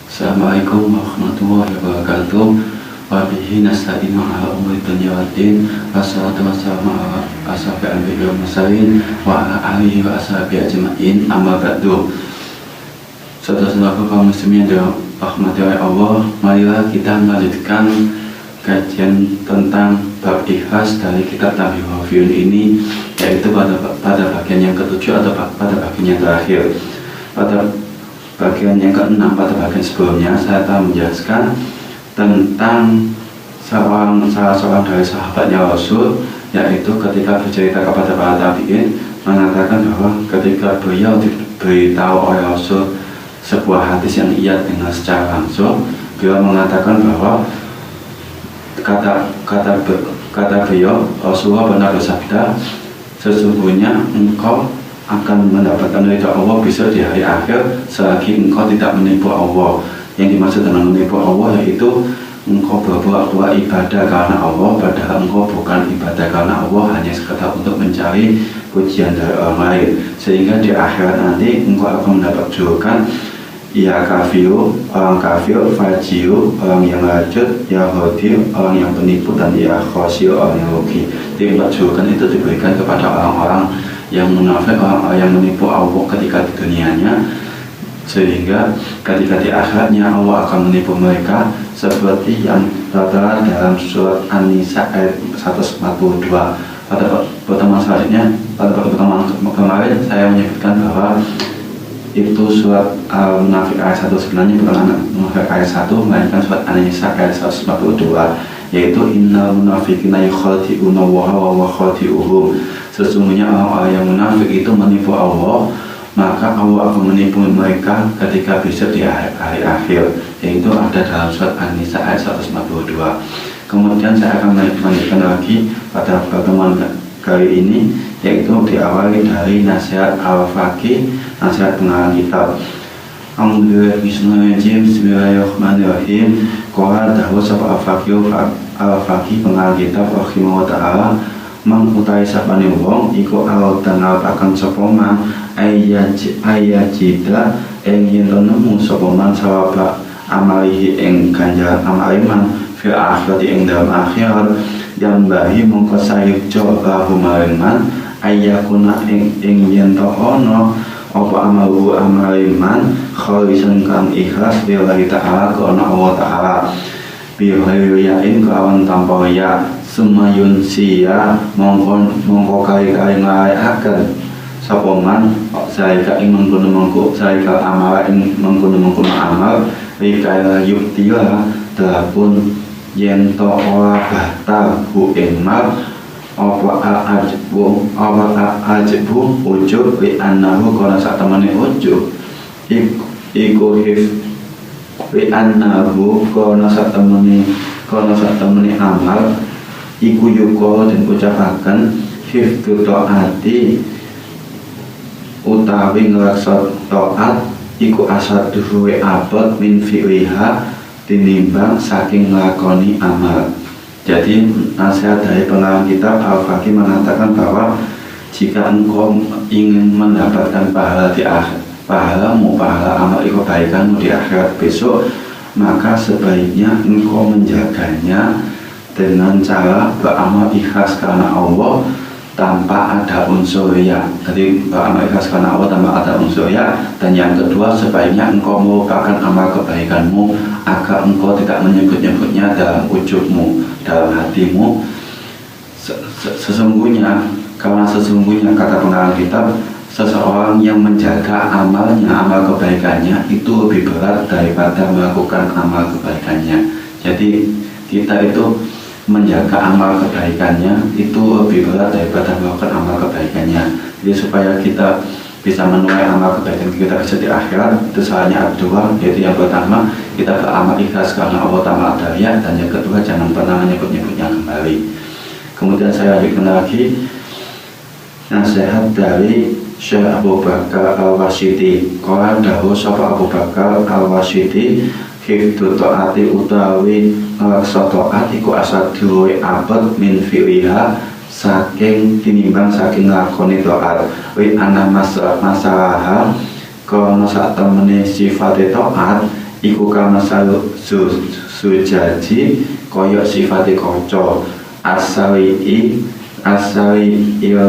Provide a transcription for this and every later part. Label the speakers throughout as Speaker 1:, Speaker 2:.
Speaker 1: Assalamualaikum warahmatullahi wabarakatuh. Wabihi nasta'inu ala umuri dunya waddin. Wassalatu wassalamu ala asyrofil anbiya'i wal mursalin wa ala alihi wa ashabihi ajma'in. Amma ba'du. Saudara-saudaraku kaum muslimin yang dirahmati oleh Allah, marilah kita melanjutkan kajian tentang bab ikhlas dari kitab Tanbihul Ghafilin ini, yaitu pada bagian yang ketujuh atau pada bagian yang terakhir. Pada bagian yang keenam, pada bagian sebelumnya saya telah menjelaskan tentang salah seorang dari sahabatnya Rasul, yaitu ketika bercerita kepada para tabi'in, mengatakan bahwa ketika beliau diberitahu oleh Rasul sebuah hadis yang ia dengar secara langsung, beliau mengatakan bahwa kata beliau, Rasulullah pernah bersabda, sesungguhnya engkau akan mendapatkan ridha Allah besok di hari akhir selagi engkau tidak menipu Allah. Yang dimaksud dengan menipu Allah yaitu engkau berbuat ibadah karena Allah, padahal engkau bukan ibadah karena Allah, hanya sekedar untuk mencari pujian dari orang lain, sehingga di akhirat nanti engkau akan mendapat julukan ya kafiru, orang kafir, fajiru, orang yang rajut, ya hodir, orang yang penipu, dan ya khosir, orang yang rugi. Empat julukan itu diberikan kepada orang-orang yang munafik, orang yang menipu Allah ketika di dunianya, sehingga ketika di akhiratnya Allah akan menipu mereka seperti yang tertera dalam surat An-Nisa ayat 142. Pada pertemuan selanjutnya, pada pertemuan kemarin saya menyebutkan bahwa itu surat Al-Munafik ayat 1 sebenarnya bukan Al-Munafik ayat 1, melainkan surat An-Nisa ayat 142, yaitu innal munafiqina yukhadi'una Allaha wa huwa khadi'uhum. Sesungguhnya orang-orang yang munafik itu menipu Allah, maka Allah akan menipu mereka ketika besok di hari akhir, yaitu ada dalam surat An-Nisa ayat 142. Kemudian saya akan melanjutkan lagi pada pertemuan kali ini, yaitu diawali dari nasihat Al-Faqih, nasihat pengarang kitab. Bismillahirrahmanirrahim. Qala dahwa sapa Al-Faqih pengarang kitab rahimahullah ta'ala, man utai sapane wong iku al-tanal akan sapa man ayajida ing yen nemu sapa man sawaba amalihi ing ganjaran amal iman fil akhirati ing dalam akhirat yang bahi mongko sayukjo lahumaman ayakuna ing yen to ono apa amalu amal iman khalisan kang ikhlas lillahi ta'ala karena Allah ta'ala bihayain kelawan tanpa ya semayun sia mongko kali-kali ngalayaken sapa man saika ing mengkono saika amal ing mengkono amal rikaya yuktila dalapun yen to ora batal hu ing mal apa ajbu ujub li annahu kana sak temene ujub iku hif li annahu kana sak temene amal iku yuko dan ucapakan hifdu ta'ati utawi ngelaksa ta'at iku asaduhu abad min fi'liha tinimbang saking ngelakoni amal. Jadi nasihat dari pengarang kitab Al-Faqih mengatakan bahwa jika engkau ingin mendapatkan pahala di akhir, pahala amal kebaikanmu di akhirat besok, maka sebaiknya engkau menjaganya dengan cara beramal ikhlas karena Allah tanpa ada unsur ya. Jadi beramal ikhlas karena Allah tanpa ada unsur ya. Dan yang kedua, sebaiknya engkau melupakan amal kebaikanmu agar engkau tidak menyebut-nyebutnya dalam ujubmu, dalam hatimu. Sesungguhnya kata pengarang kitab, seseorang yang menjaga amalnya, amal kebaikannya itu lebih berat daripada melakukan amal kebaikannya. Jadi kita itu menjaga amal kebaikannya itu lebih berat daripada melakukan amal kebaikannya. Jadi supaya kita bisa menuai amal kebaikan kita bisa di akhirat, itu salahnya ada dua, yaitu yang pertama kita beramal ikhlas karena Allah tanpa ada riya, dan yang kedua jangan pernah menyebut-nyebutnya kembali. Kemudian saya lanjutkan lagi nasihat dari Syekh Abu Bakar Al-Wasyiti. Qala dahu sapa Abu Bakar Al-Wasyiti, hifdu ta'ati utawi ngelaksa ta'at iku asadu abad min fi'liha saking tinimbang saking lakoni taat wi ana masalah kono sak temene sifat taat iku kana sujaji kaya sifat kaca asawi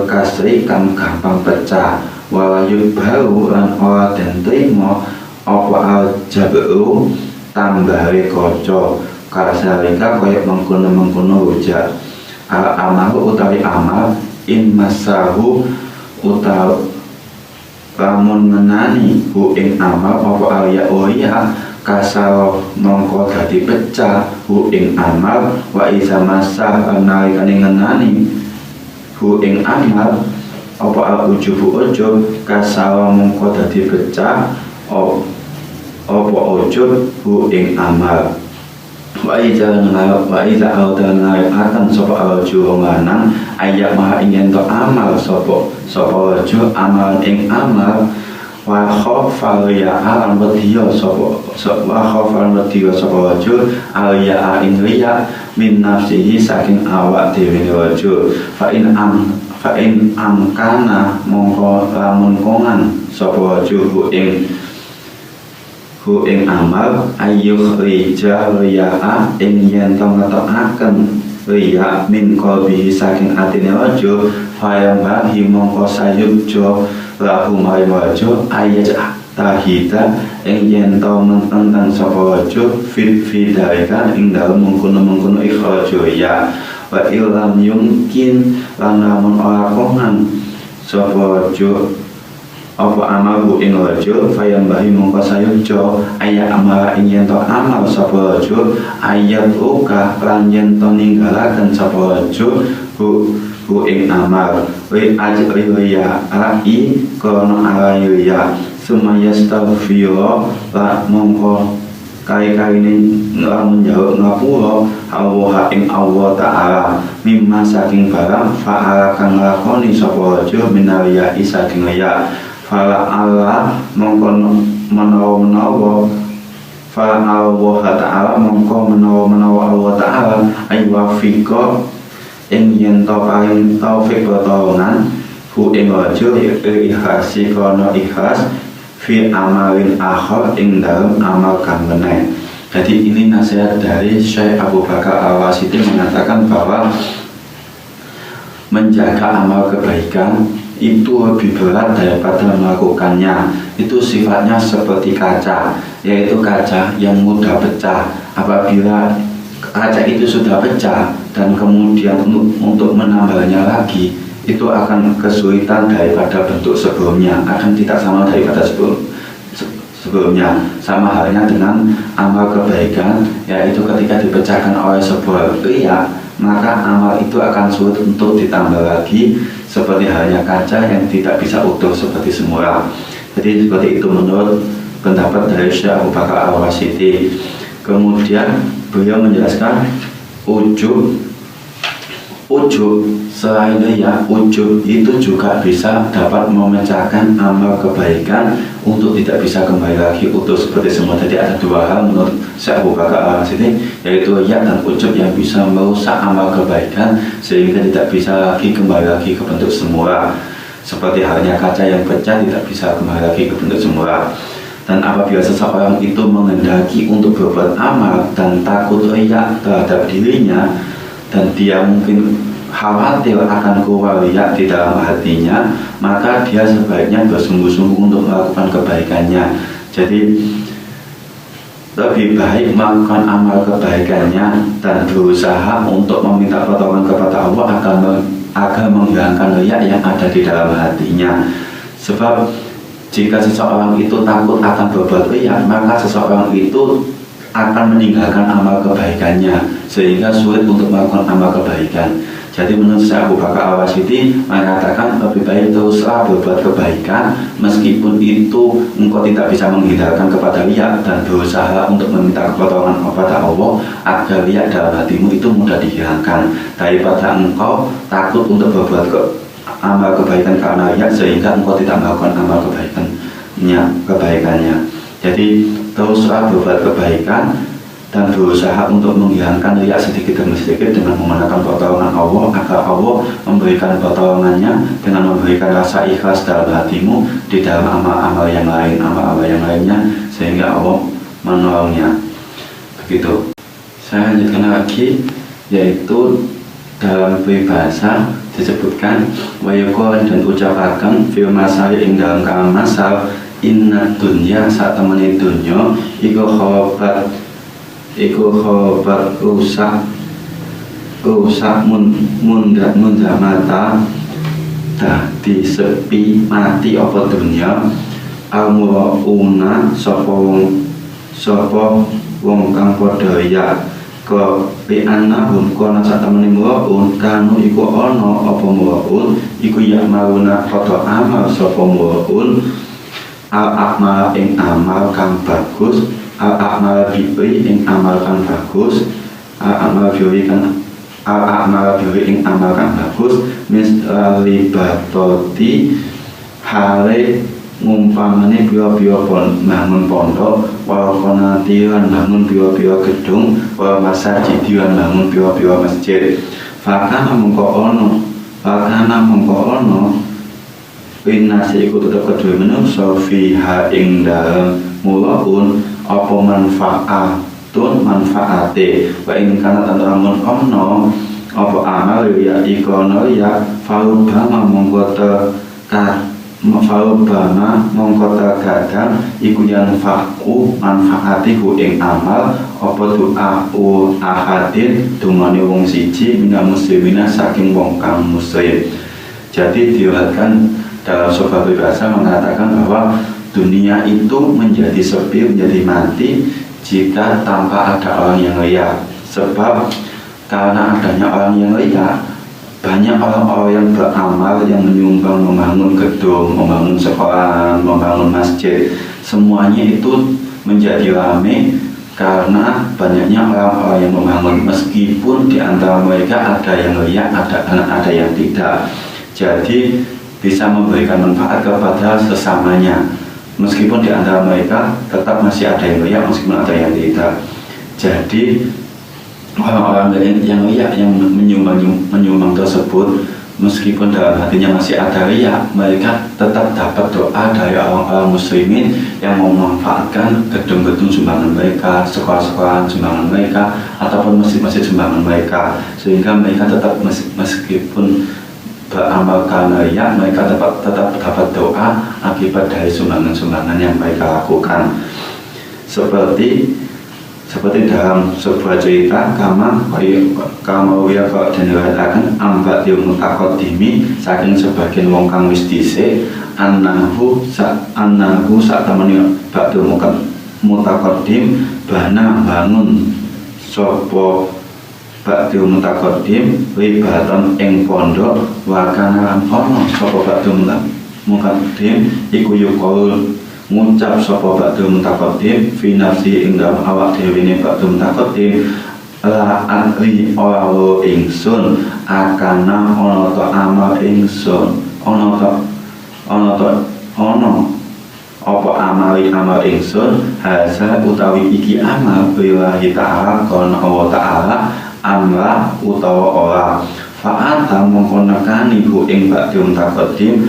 Speaker 1: kasri kang gampang pecah walayut bau lan ora den trimo apa aljabu tambahe kaca kasalika kaya mengkono hujat al-amalu utawi amal in masahu utawi lamun menani hu ing amal apa ya kasal mongko dadi pecah hu ing amal wa iza masa nalikane ngenani hu ing amal apa al-ujubu ujub kasal mongko dadi pecah apa ujub hu ing amal wa iza akan sapa al-ujubu lanang ayak maha ingin to amal sapa ujub amal ing amal wa khafal ya alam betiyo sapa wajud alya ing riya min nafsihi saking awak dhewe wajud fa in amkana mongko lamun kongan sapa wajud hu ing amal ayyuh rija riya ing yen to ngetokaken riya min qalbihi saking atine wajud fayam bahi mongko sayukjo lahu mai wajud ayat tahita ing yen to tentang sapa wajud fidaika ing dalem mengkono ikhraju ya wa illam yumkin lan lamun ora kongan sapa wajud apa amal ing wajud fayam bahi mongko sayukjo ayat amal ing yen to amal sapa wajud ayat uka lan yen to ninggalaken sapa wajud hu ing amal wi ajriya ai kono alaya sumaya staghfiro la mongko kai-kaine lamun jauh ngapura Allah ing Allah taala mimma saking barang fa'ala kang lakoni sapa wajah minaliya saking ya fala Allah mongko menawa fala Allah taala mongko menawa Allah taala aywa fika ing yen to paring taufik pertolongan hu ing wajah ikhlas kono ikhlas fi amalin akhir ing dalam amal kang meneh. Jadi ini nasihat dari Syekh Abu Bakar Al-Wasiti mengatakan bahwa menjaga amal kebaikan itu lebih berat daripada melakukannya. Itu sifatnya seperti kaca, yaitu kaca yang mudah pecah. Apabila kaca itu sudah pecah dan kemudian untuk menambahnya lagi itu akan kesulitan daripada bentuk sebelumnya, akan tidak sama daripada sebelumnya. Sama halnya dengan amal kebaikan, yaitu ketika dipecahkan oleh sebuah riya, maka amal itu akan sulit untuk ditambah lagi, seperti halnya kaca yang tidak bisa utuh seperti semula. Jadi seperti itu menurut pendapat dari Syekh Abu Bakar Al-Wasiti. Kemudian beliau menjelaskan ujub selain ya ujub itu juga bisa dapat memecahkan amal kebaikan untuk tidak bisa kembali lagi utuh seperti semula. Jadi ada dua hal menurut Syekh Abu Bakar Al-Wasiti, yaitu ya dan ujub yang bisa merusak amal kebaikan sehingga tidak bisa lagi kembali lagi ke bentuk semula, seperti halnya kaca yang pecah tidak bisa kembali lagi ke bentuk semula. Dan apabila seseorang itu menghendaki untuk berbuat amal dan takut riya terhadap dirinya, dan dia mungkin khawatir akan keluar riya di dalam hatinya, maka dia sebaiknya bersungguh-sungguh untuk melakukan kebaikannya. Jadi lebih baik melakukan amal kebaikannya dan berusaha untuk meminta pertolongan kepada Allah agar menghilangkan riya yang ada di dalam hatinya. Sebab jika seseorang itu takut akan berbuat riya, maka seseorang itu akan meninggalkan amal kebaikannya sehingga sulit untuk melakukan amal kebaikan. Jadi menurut Syekh Abu Bakar Al-Wasiti mengatakan lebih baik teruslah berbuat kebaikan meskipun itu engkau tidak bisa menghindarkan kepada riya, dan berusaha untuk meminta pertolongan kepada Allah agar riya dalam hatimu itu mudah dihilangkan, daripada engkau takut untuk berbuat amal kebaikan karena riya sehingga engkau tidak melakukan amal kebaikannya. Jadi teruslah berbuat kebaikan dan berusaha untuk menghilangkan riya sedikit demi sedikit dengan menggunakan pertolongan Allah, agar Allah memberikan pertolongannya dengan memberikan rasa ikhlas dalam hatimu di dalam amal-amal yang lainnya, sehingga Allah menolongnya. Begitu. Saya lanjutkan lagi, yaitu dalam peribahasa disebutkan wayuqal dan ucapakan fil masal ing dalam kalam masal inna dunya sak temene dunya iku rusak mundak mata dadi sepi mati apa dunya almuuna sapa wong kang padha ya ko bi annahum kono sak temene muun kanu iku ana apa muun iku ya mauna padha amal sapa muun al-akmal ing amal kang bagus, al-akmal biwi ing amal kang bagus, al-akmal biwi ing amal kang bagus, mislibatoti hale ngumpamane biyo-biyo bangun pondok, wal konati lan bangun biyo-biyo gedung, wal masjid lan bangun biyo-biyo masjid. Fakana mongko ono Pinasi iku tetep kedua menungso fiha ing dalem mulaun apa manfaate wa ing kana tantamun ono apa amal ya ikono ya faubama mongko kadang iku yang manfaatiku ing amal apa du'a'u ahadin dungane wong siji minal muslimina saking wong kang muslim. Jadi diriwayatkan dalam sebuah peribahasa mengatakan bahwa dunia itu menjadi sepi, menjadi mati jika tanpa ada orang yang riya. Sebab karena adanya orang yang riya, banyak orang-orang yang beramal yang menyumbang membangun gedung, membangun sekolah, membangun masjid. Semuanya itu menjadi ramai karena banyaknya orang-orang yang membangun, meskipun di antara mereka ada yang riya, ada yang tidak. Jadi bisa memberikan manfaat kepada sesamanya, meskipun di antara mereka tetap masih ada yang riya, meskipun ada yang tidak. Jadi orang-orang yang riya, yang menyumbang tersebut, meskipun dalam hatinya masih ada riya, mereka tetap dapat doa dari orang-orang muslimin yang memanfaatkan gedung-gedung sumbangan mereka, sekolah-sekolah sumbangan mereka, ataupun masjid-masjid sumbangan mereka, sehingga mereka tetap meskipun beramal karena riya, mereka tetap dapat doa akibat dari sumbangan-sumbangan yang mereka lakukan. Seperti dalam sebuah cerita kama wiya kok diriwayataken ambak dio mutaqaddimi saking sebagian wong kang wis dhisik annahu sak temene bakdo mutaqaddim bana bangun sapa bakdo mutaqaddim ribatan ing pondok wa kana lan ana sapa bakdo mutaqaddim iku yuqul ngucap sapa bakdo mutaqaddim fi nafsi ing dalem awak dhewe ne bakdo mutaqaddim la anri ora ingsun akana ana ta amal ingsun ana apa amal ingsun hasa utawi iki amal billahi ta'ala kon Allah ta'ala amra utawa ora fa'ata mongko nekani ku ing bakdo mutaqaddim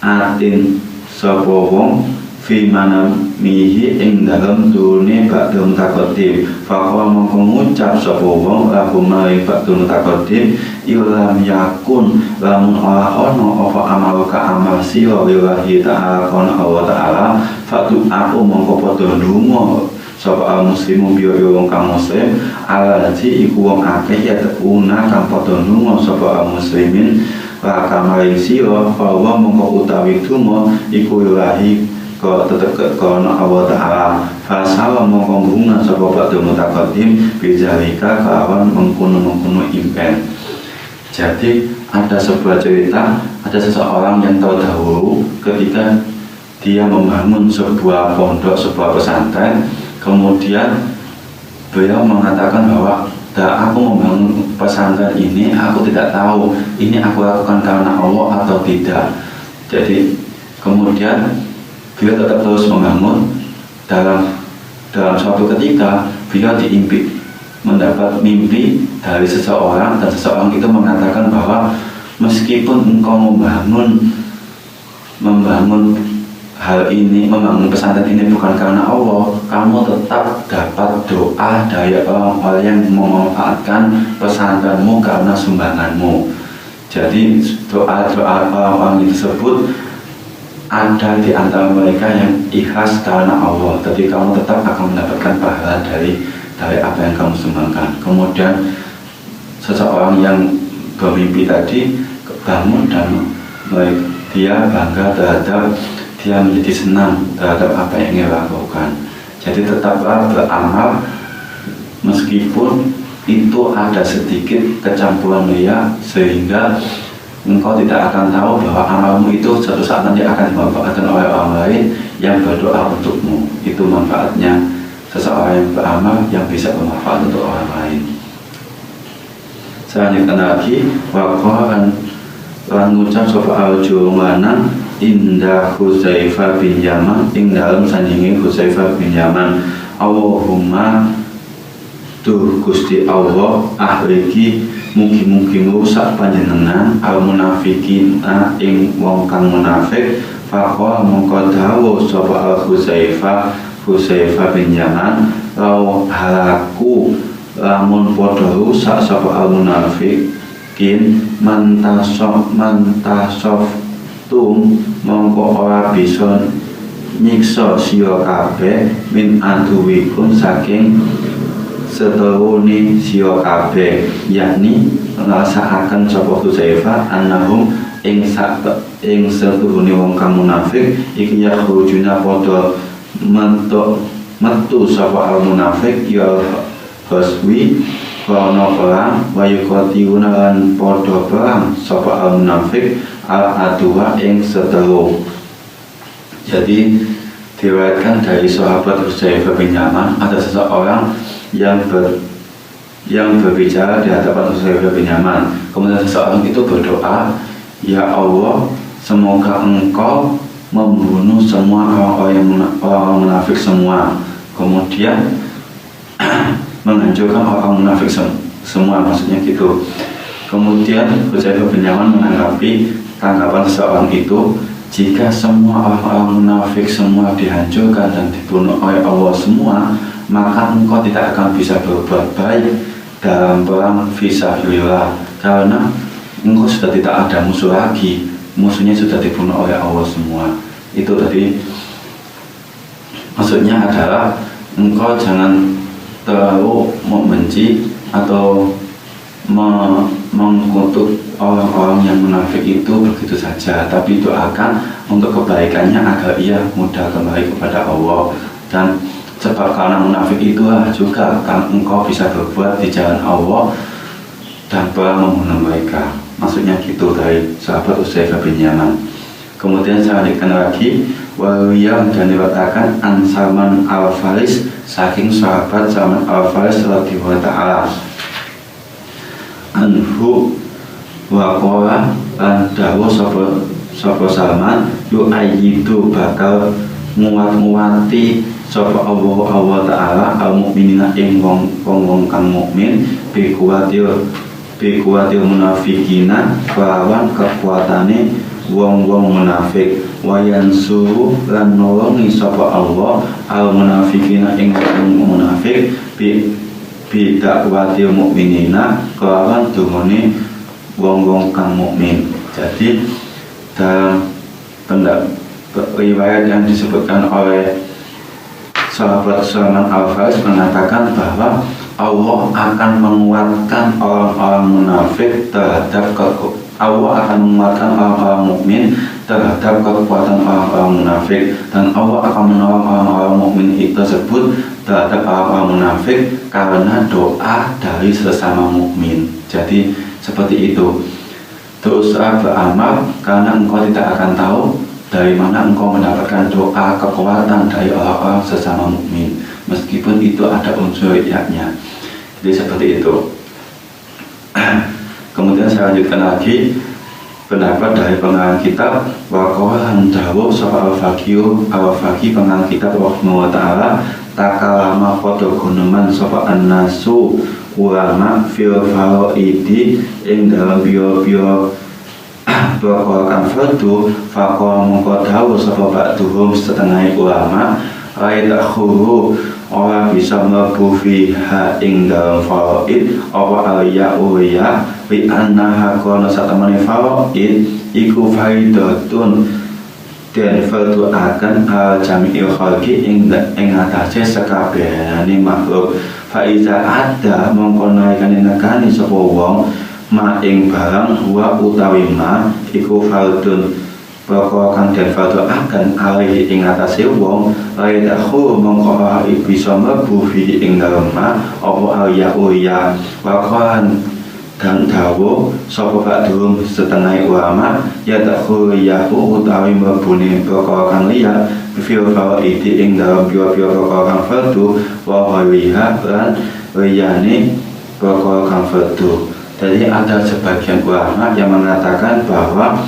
Speaker 1: atin sapa wong fi mana mihi ing dalem dune bakdo mutaqaddim faqala mongko ngucap sapa wong lahum maring bakdo mutaqaddim ilam yakun lamun ora ana apa amal ka amal sira lillahi ta'ala kon Allah ta'ala fatu aku mongko padha ndonga sapa muslimu biyo wong kang muslim alaji iku wong akeh ya tekuna kang padha ndonga sapa muslimin wa kamaring sira fa wa mongko utawi donga iku lillahi kok tetep kono Allah Ta'ala fasawa mongko bunga sapa bakdo mutaqaddim bijalika kawan mengkono impen. Jadi ada sebuah cerita, ada seseorang yang terdahulu ketika dia membangun sebuah pondok, sebuah pesantren, kemudian beliau mengatakan bahwa aku membangun pesantren ini, aku tidak tahu ini aku lakukan karena Allah atau tidak. Jadi kemudian beliau tetap terus membangun. Dalam suatu ketika beliau mendapat mimpi dari seseorang, dan seseorang itu mengatakan bahwa meskipun engkau membangun hal ini, membangun pesantren ini bukan karena Allah, kamu tetap dapat doa dari orang-orang yang memanfaatkan pesantrenmu karena sumbanganmu. Jadi doa-doa orang-orang tersebut ada di antara mereka yang ikhlas karena Allah. Jadi kamu tetap akan mendapatkan pahala dari apa yang kamu sumbangkan. Kemudian seseorang yang bermimpi tadi bangun dan dia bangga terhadap, dia menjadi senang terhadap apa yang ia lakukan. Jadi tetaplah beramal meskipun itu ada sedikit kecampuran ria, sehingga engkau tidak akan tahu bahwa amalmu itu suatu saat nanti akan dimanfaatkan oleh orang lain yang berdoa untukmu. Itu manfaatnya seseorang yang beramal yang bisa bermanfaat untuk orang lain. Selanjutnya lagi, waqaran lan ngucap sapa al-Jurmana indah Hudzaifah bin Yaman ing dalem sandinge Hudzaifah bin Yaman, Allahumma duh Gusti Allah, ahliki mugi-mugi ngrusak panjenengan al munafikin ing wong kang munafik. Faqala mongko dawuh sapa Hudzaifah bin Yaman, law halaku lamun padha rusak sapa al munafikin mantasof tum mongko ora bisa nyiksa sira kabeh min aduwikum saking seterune sira kabeh, yakni ngrasakaken sapa Hudzaifah annahum ing seterune wong kang munafik iki ya khurujuna padha metu sapa al munafik ya haswi kono perang wayu kotiuna lan padha perang sapa al munafik al aduwa ing seteru. Jadi diriwayatkan dari sahabat Hudzaifah bin Yaman, ada seseorang yang berbicara di hadapan Hudzaifah bin Yaman. Kemudian seseorang itu berdoa, ya Allah, semoga engkau membunuh semua orang munafik semua, kemudian menghancurkan orang munafik semua, maksudnya gitu. Kemudian Hudzaifah bin Yaman menanggapi tanggapan seseorang itu, jika semua orang-orang munafik semua dihancurkan dan dibunuh oleh Allah semua, maka engkau tidak akan bisa berbuat baik dalam perang fisabilillah, karena engkau sudah tidak ada musuh lagi, musuhnya sudah dibunuh oleh Allah semua. Itu tadi maksudnya adalah engkau jangan terlalu membenci atau mengkutuk orang-orang yang munafik itu begitu saja, tapi doakan untuk kebaikannya agar ia mudah kembali kepada Allah. Dan sebab karena munafik itulah juga kan engkau bisa berbuat di jalan Allah dan membunuh mereka. Maksudnya gitu dari sahabat Hudzaifah bin Yaman. Kemudian saya lanjutkan lagi, waliyah dan dikatakan an Salman al-Faris, saking sahabat Salman al-Faris radhiyallahu ta'ala anhu waqala lan dawuh sapa Salman yu'ayyidu bakal nguat-nguati sapa Allah Ta'ala al mukminina ing wong kang mukmin bi kuwatil munafikina kelawan kekuatane wong-wong munafik, wayan suruh lan nolongi sapa Allah al munafikina ing wong munafik bi dakwatil mukminina kelawan dungane wong-wong kang mukmin. Jadi dalam riwayat yang disebutkan oleh sahabat Salman al-Faris mengatakan bahwa Allah akan menguatkan orang-orang munafik terhadap Allah akan menguatkan orang-orang mukmin terhadap kekuatan orang-orang munafik, dan Allah akan menolong orang-orang mukmin itu tersebut terhadap orang-orang munafik karena doa dari sesama mukmin. Jadi seperti itu. Teruslah beramal karena engkau tidak akan tahu dari mana engkau mendapatkan doa kekuatan dari orang-orang sesama mukmin, meskipun itu ada unsur riaknya. Jadi seperti itu. Kemudian saya lanjutkan lagi, pendapat dari pengarang kitab wakohan dawuh sapa al-Faqih pengarang kitab rahimahullah ta'ala takalama kodo guneman sapa an-nasu ulama fil faraidi ing dalam bio perkara kang fardu faqala mongko dawuh sapa ba'duhum setengah ulama ayatakhuru ora bisa mlebu fiha ing dalam faraid apa alya uya bi annaha kana satamane faraid iku faidatun dan fardu akan jami'il khalqi ing atase sakabehane makhluk faiza ada mongko naikane nekani sapa wong ma ing barang wa utawi ma iku fardun perkara kang den fardu akan alih ing atase wong ayatahu mongko bisa mlebu fi ing dalem ma apa ya uya wakan dan dawuh sapa ba'dhum setengah ulama ya tahu ya utawi mlebune perkara kang liya fil fawaidi ing dalem pira-pira perkara kang fardu wa ghaliha lan liyane perkara kang fardu. Jadi ada sebagian ulama yang mengatakan bahwa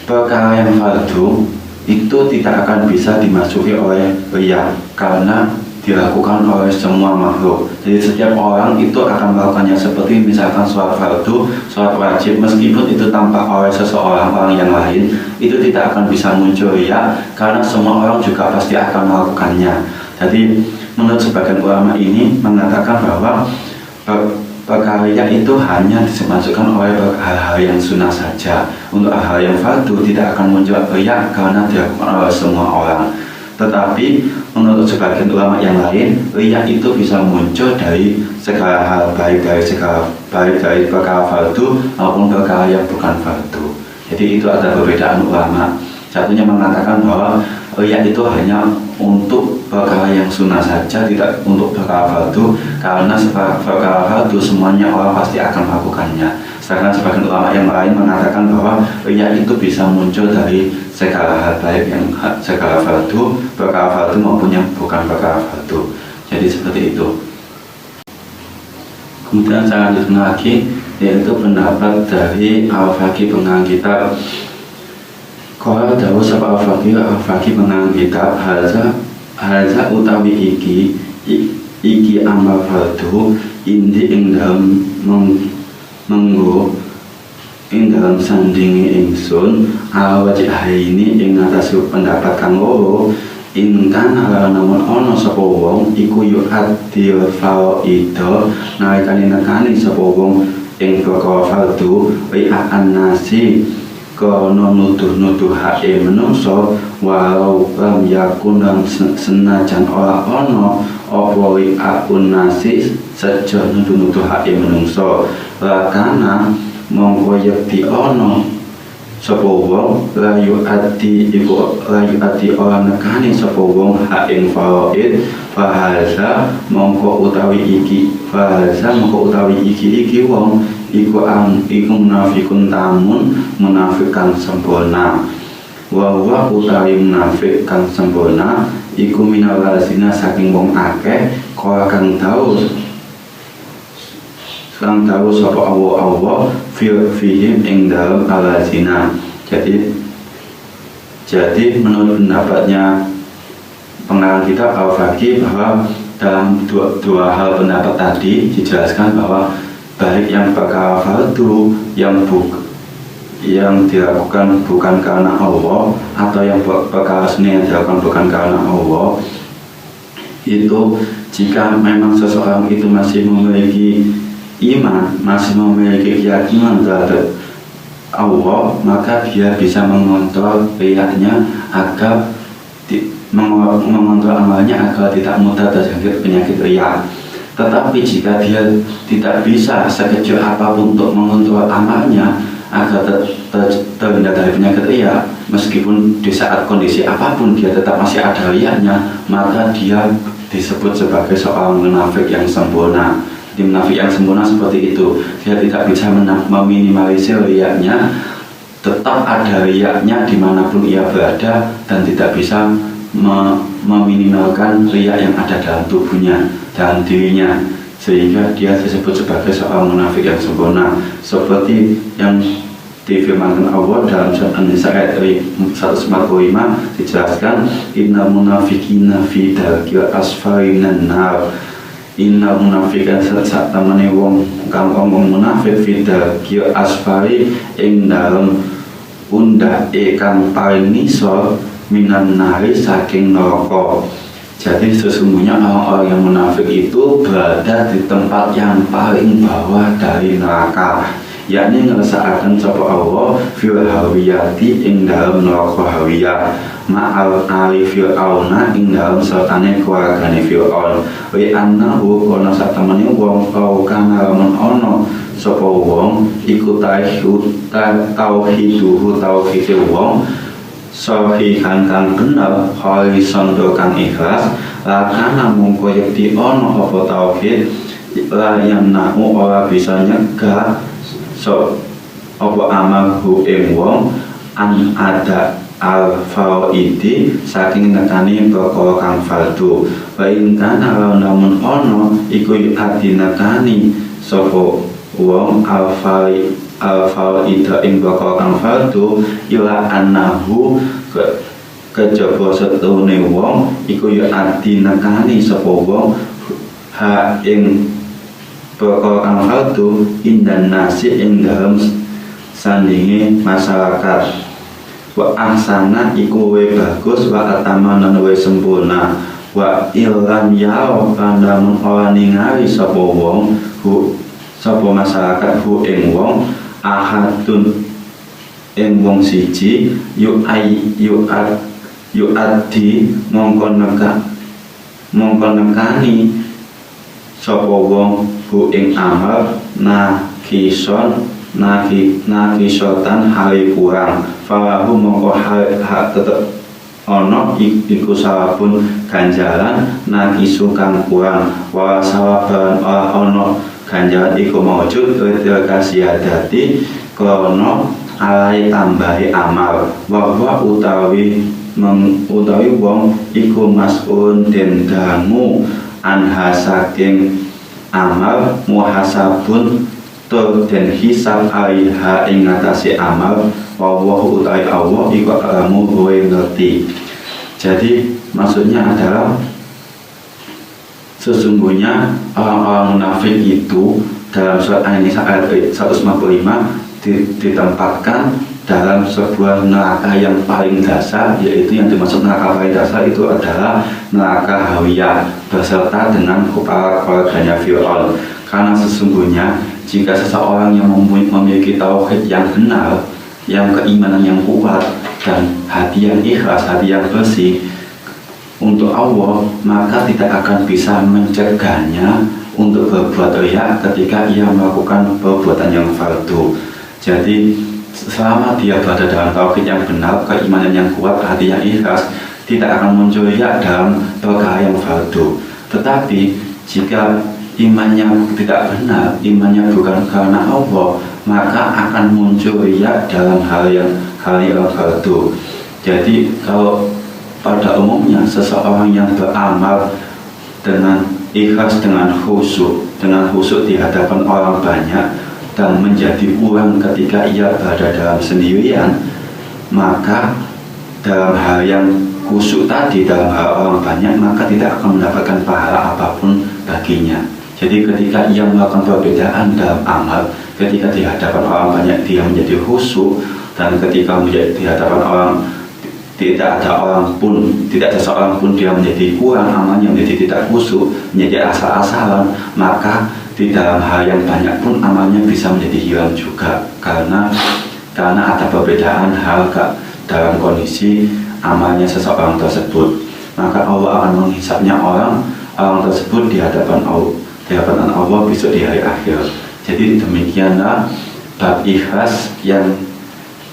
Speaker 1: perkara yang fardu itu tidak akan bisa dimasuki oleh riya karena dilakukan oleh semua makhluk. Jadi setiap orang itu akan melakukannya seperti misalkan sholat fardu, sholat wajib meskipun itu tampak oleh orang yang lain itu tidak akan bisa muncul riya karena semua orang juga pasti akan melakukannya. Jadi menurut sebagian ulama ini mengatakan bahwa perkara itu hanya dimasukkan oleh hal-hal yang sunnah saja. Untuk hal yang fardu tidak akan muncul riya karena dilakukan oleh semua orang. Tetapi menurut sebagian ulama yang lain, riya itu bisa muncul dari segala hal, baik dari perkara fardu maupun perkara yang bukan fardu. Jadi itu ada perbedaan ulama. Satunya mengatakan bahwa riya itu hanya untuk perkara yang sunnah saja, tidak untuk perkara fardu, karena perkara fardu semuanya orang pasti akan melakukannya. Sedangkan sebagian ulama yang lain mengatakan bahwa riya itu bisa muncul dari segala hal, baik yang segala fardu, perkara fardu maupun yang bukan perkara fardu. Jadi seperti itu. Kemudian saya lanjutkan lagi, yaitu pendapat dari al-Faqih pengarang kitab. Kalau dawuh sapa al-Faqih pengarang kitab haza utawi iki amal fardu indi ing dalem menggo ing dalam sandingi ingsun awajhaini ing atas pendapat kang loro ingkang namun ana sapa wong iku yu adil faida nalikane nekani sapa wong ing perkara fardu wa annasi kono nuduh hae menungso walau lam yakun senajan ora ana apa wi nasi sejo nuduh hae menungso lakana mongko yekti ana sapa wong layu ati ora nekani sapa wong hak ing faraid fahaza mongko utawi iki wong iku munafikun tamun munafik kang sempurna wa utawi munafik kang sempurna iku minal lazina saking wong akeh kang tau sapa Allah fihim ing dalam alazina. Jadi menurut pendapatnya pengarang kitab al-Faqih bahwa dalam dua hal pendapat tadi dijelaskan bahwa baik yang perkara fardu yang dilakukan bukan karena Allah atau yang perkara sunnah yang dilakukan bukan karena Allah, itu jika memang seseorang itu masih memiliki iman, masih memiliki keyakinan terhadap Allah, maka dia bisa mengontrol riyanya agar mengontrol amalnya agar tidak mudah terjangkit penyakit riya. Tetapi jika dia tidak bisa sekecil apapun untuk mengontrol amalnya agar terhindar dari penyakit riya, meskipun di saat kondisi apapun dia tetap masih ada riyanya, maka dia disebut sebagai seorang munafik yang sempurna. Di munafik yang sempurna seperti itu, dia tidak bisa meminimalisir riyanya, tetap ada riyanya dimanapun ia berada dan tidak bisa meminimalkan riya yang ada dalam tubuhnya dan dirinya, sehingga dia disebut sebagai seorang munafik yang sempurna, seperti yang difirmankan Allah dalam surat An-Nisa ayat 145 dijelaskan innal munafiqina fi darkil asfali minan nar. Innal munafiqina sak temene wong kang omong munafik fi darkil asfali ing dalem undhake kang paling nisor minan nari saking neraka. Jadi sesungguhnya orang-orang yang munafik itu berada di tempat yang paling bawah dari neraka, yakni ngersakaken sapa Allah fil hawiyati ing dalem neraka hawiyah ma'al ali fir'auna ing dalem sertane keluargane Fir'aun wa annahu kana satemene wong kau kang lamun ana sapa wong iku tauhide wong sahihan kang bener horizontal kang ikhlas lakana mungko yekti ana apa tauhid layan namu ora bisa nyegah apa amalku ing wong an ada al-fawaidi saking nekani perkara kang fardu wa in kana lamun ana iku ati nekani sapa wong al-fawaida ing perkara kang fardu ila annahu kejaba setune wong iku ati nekani sapa wong ha ing perkara kang fardu indan nasi ing dalem sandinge masyarakat wa ahsana iku we bagus wa atamana we sempurna wa ilam yao kandamun ora ningali sapa wong hu sapa masyarakat hu ing wong ahadun ing wong siji yu adi mongko nekani sapa wong hu ing amal nakisotan hari kurang falahu mongko hak tetep ono iku sawabun ganjaran nakisu kang kurang wa sawaban ono ganjaran iku maujud kasihadati krono alai tambahi amal wa utawi wong iku mas'un den dangu anha saking amal muhasabun tur den hisab aiha ing ngatasi amal wallahu utai Allah iku alamu kowe ngerti. Jadi maksudnya adalah sesungguhnya orang-orang munafik itu dalam surat An-Nisa ayat 155 ditempatkan dalam sebuah neraka yang paling dasar, yaitu yang dimaksud neraka paling dasar itu adalah neraka hawiyah beserta dengan kepala keluarganya Fir'aun. Karena sesungguhnya jika seseorang yang memiliki tauhid yang benar, yang keimanan yang kuat, dan hati yang ikhlas, hati yang bersih untuk Allah, maka tidak akan bisa mencegahnya untuk berbuat riya ketika ia melakukan perbuatan yang fardu. Jadi selama dia berada dalam tauhid yang benar, keimanan yang kuat, hati yang ikhlas, tidak akan muncul riya dalam perkara yang fardu. Tetapi jika imannya tidak benar, imannya bukan karena Allah, maka akan muncul riya dalam hal yang fardu. Jadi kalau pada umumnya seseorang yang beramal dengan ikhlas, dengan khusyuk di hadapan orang banyak dan menjadi kurang ketika ia berada dalam sendirian, maka dalam hal yang khusyuk tadi, dalam hal orang banyak, maka tidak akan mendapatkan pahala apapun baginya. Jadi ketika ia melakukan perbedaan dalam amal, ketika di hadapan orang banyak dia menjadi khusyuk, dan ketika di hadapan orang tidak ada seorang pun dia menjadi kurang amalnya, menjadi tidak khusyuk, menjadi asal-asalan, maka di dalam hal yang banyak pun amalnya bisa menjadi hilang juga karena ada perbedaan hal dalam kondisi amalnya seseorang tersebut. Maka Allah akan menghisapnya orang tersebut di hadapan Allah besok di hari akhir. Jadi demikianlah bab ikhlas yang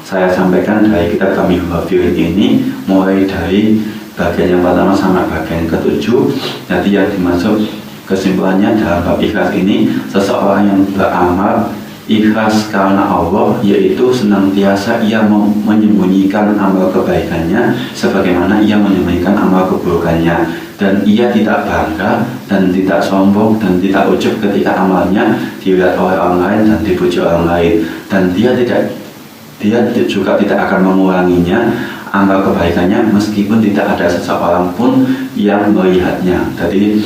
Speaker 1: saya sampaikan dari kitab kami Huwafirin ini, mulai dari bagian yang pertama sampai bagian ketujuh. Jadi yang dimaksud kesimpulannya dalam bab ikhlas ini, seseorang yang beramal ikhlas karena Allah, yaitu senantiasa ia menyembunyikan amal kebaikannya sebagaimana ia menyembunyikan amal keburukannya, dan ia tidak bangga dan tidak sombong dan tidak ujub ketika amalnya dilihat oleh orang lain dan dipuji orang lain, dan dia dia juga tidak akan menguranginya amal kebaikannya meskipun tidak ada seseorang pun yang melihatnya. Jadi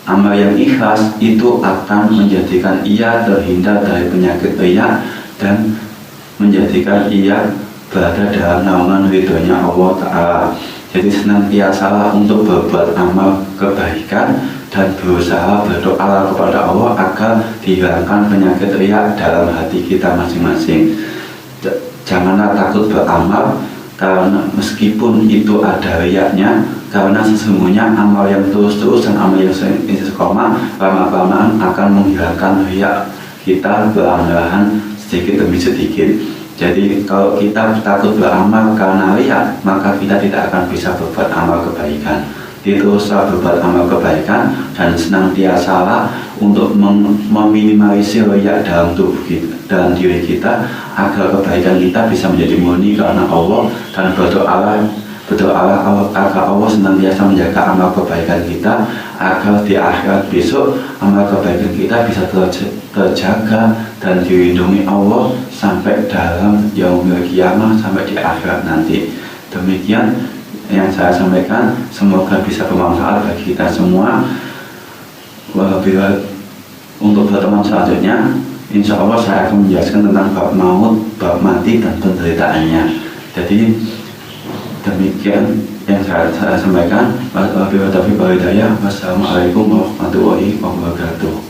Speaker 1: amal yang ikhlas itu akan menjadikan ia terhindar dari penyakit riya dan menjadikan ia berada dalam naungan ridhonya Allah Ta'ala. Jadi senantiasa untuk berbuat amal kebaikan dan berusaha berdoa kepada Allah agar dihilangkan penyakit riya dalam hati kita masing-masing. Janganlah takut beramal karena meskipun itu ada riyanya, karena sesungguhnya amal yang terus-terusan, amal yang istiqomah lama-lamaan akan menghilangkan riya kita perlahan-lahan sedikit demi sedikit. Jadi kalau kita takut beramal karena riya, maka kita tidak akan bisa berbuat amal kebaikan. Teruslah berbuat amal kebaikan dan senantiasalah untuk meminimalisir riya dalam tubuh kita, dalam diri kita, agar kebaikan kita bisa menjadi murni karena Allah, dan berdoalah agar Allah senantiasa menjaga amal kebaikan kita agar di akhirat besok amal kebaikan kita bisa terjaga dan dilindungi Allah sampai dalam yaumil qiyamah, sampai di akhirat nanti. Demikian yang saya sampaikan, semoga bisa bermanfaat bagi kita semua. Bila untuk pertemuan selanjutnya, insya Allah saya akan menjelaskan tentang bab maut, bab mati dan penderitaannya. Jadi demikian yang saya sampaikan. Wassalamualaikum warahmatullahi wabarakatuh.